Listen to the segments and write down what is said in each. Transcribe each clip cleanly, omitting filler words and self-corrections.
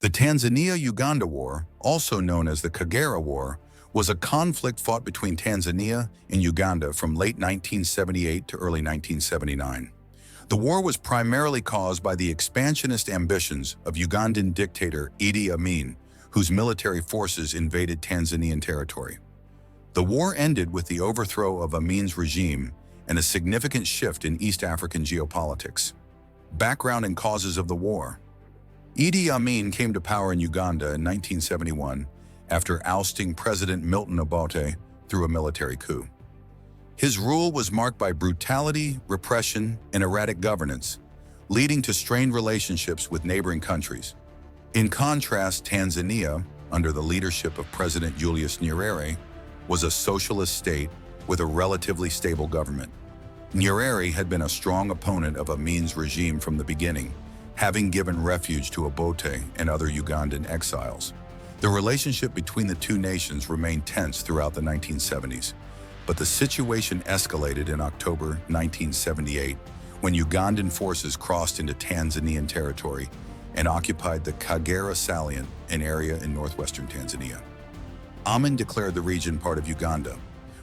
The Tanzania-Uganda War, also known as the Kagera War, was a conflict fought between Tanzania and Uganda from late 1978 to early 1979. The war was primarily caused by the expansionist ambitions of Ugandan dictator Idi Amin, whose military forces invaded Tanzanian territory. The war ended with the overthrow of Amin's regime and a significant shift in East African geopolitics. Background and causes of the war. Idi Amin came to power in Uganda in 1971 after ousting President Milton Obote through a military coup. His rule was marked by brutality, repression, and erratic governance, leading to strained relationships with neighboring countries. In contrast, Tanzania, under the leadership of President Julius Nyerere, was a socialist state with a relatively stable government. Nyerere had been a strong opponent of Amin's regime from the beginning, having given refuge to Obote and other Ugandan exiles. The relationship between the two nations remained tense throughout the 1970s, but the situation escalated in October 1978 when Ugandan forces crossed into Tanzanian territory and occupied the Kagera salient, an area in northwestern Tanzania. Amin declared the region part of Uganda,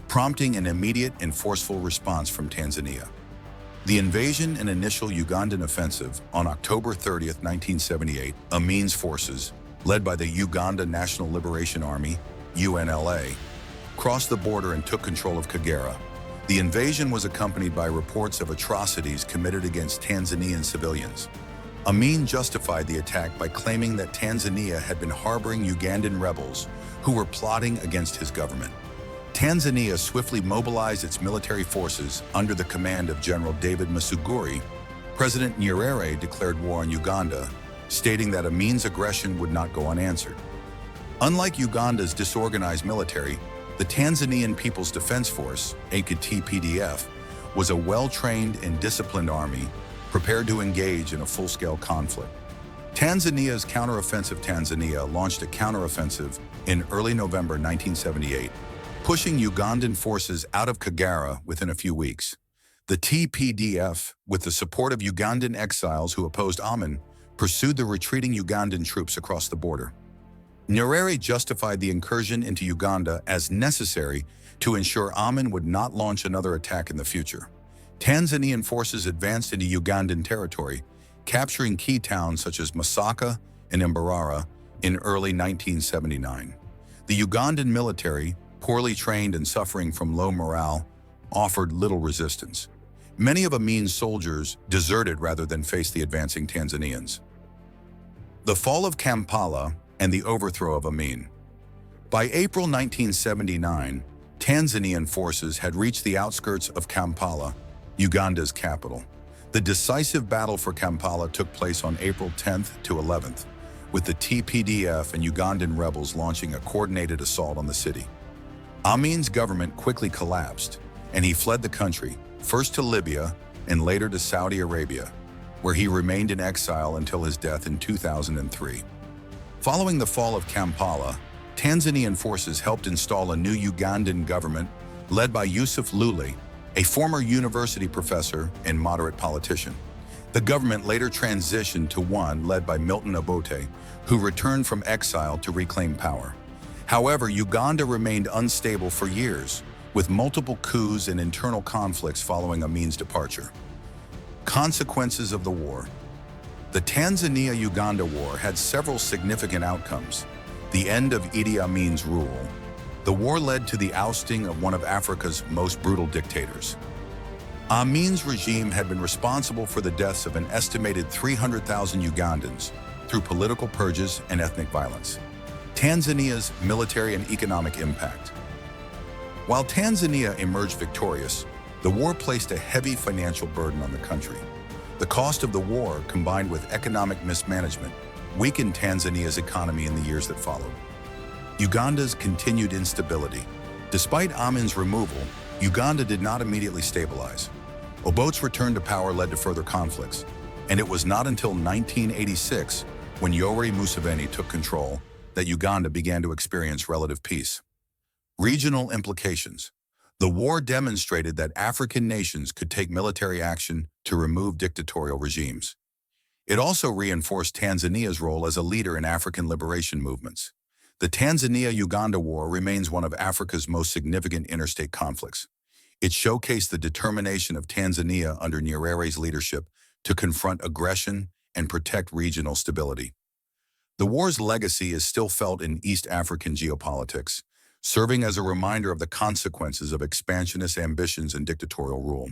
prompting an immediate and forceful response from Tanzania. The invasion and initial Ugandan offensive on October 30, 1978, Amin's forces, led by the Uganda National Liberation Army, UNLA, crossed the border and took control of Kagera. The invasion was accompanied by reports of atrocities committed against Tanzanian civilians. Amin justified the attack by claiming that Tanzania had been harboring Ugandan rebels who were plotting against his government. Tanzania swiftly mobilized its military forces under the command of General David Masuguri. President Nyerere declared war on Uganda, stating that Amin's aggression would not go unanswered. Unlike Uganda's disorganized military, the Tanzanian People's Defense Force, aka TPDF, was a well-trained and disciplined army prepared to engage in a full-scale conflict. Tanzania's counteroffensive Tanzania launched a counteroffensive in early November 1978, pushing Ugandan forces out of Kagera within a few weeks. The TPDF, with the support of Ugandan exiles who opposed Amin, pursued the retreating Ugandan troops across the border. Nyerere justified the incursion into Uganda as necessary to ensure Amin would not launch another attack in the future. Tanzanian forces advanced into Ugandan territory, capturing key towns such as Masaka and Mbarara in early 1979. The Ugandan military, poorly trained and suffering from low morale, offered little resistance. Many of Amin's soldiers deserted rather than face the advancing Tanzanians. The fall of Kampala and the overthrow of Amin. By April 1979, Tanzanian forces had reached the outskirts of Kampala, Uganda's capital. The decisive battle for Kampala took place on April 10th to 11th, with the TPDF and Ugandan rebels launching a coordinated assault on the city. Amin's government quickly collapsed, and he fled the country, first to Libya and later to Saudi Arabia, where he remained in exile until his death in 2003. Following the fall of Kampala, Tanzanian forces helped install a new Ugandan government led by Yusuf Lule, a former university professor and moderate politician. The government later transitioned to one led by Milton Obote, who returned from exile to reclaim power. However, Uganda remained unstable for years, with multiple coups and internal conflicts following Amin's departure. Consequences of the war. The Tanzania-Uganda War had several significant outcomes. The end of Idi Amin's rule. The war led to the ousting of one of Africa's most brutal dictators. Amin's regime had been responsible for the deaths of an estimated 300,000 Ugandans through political purges and ethnic violence. Tanzania's military and economic impact. While Tanzania emerged victorious, the war placed a heavy financial burden on the country. The cost of the war, combined with economic mismanagement, weakened Tanzania's economy in the years that followed. Uganda's continued instability. Despite Amin's removal, Uganda did not immediately stabilize. Obote's return to power led to further conflicts, and it was not until 1986, when Yoweri Museveni took control, that Uganda began to experience relative peace. Regional implications. The war demonstrated that African nations could take military action to remove dictatorial regimes. It also reinforced Tanzania's role as a leader in African liberation movements. The Tanzania-Uganda War remains one of Africa's most significant interstate conflicts. It showcased the determination of Tanzania under Nyerere's leadership to confront aggression and protect regional stability. The war's legacy is still felt in East African geopolitics, serving as a reminder of the consequences of expansionist ambitions and dictatorial rule.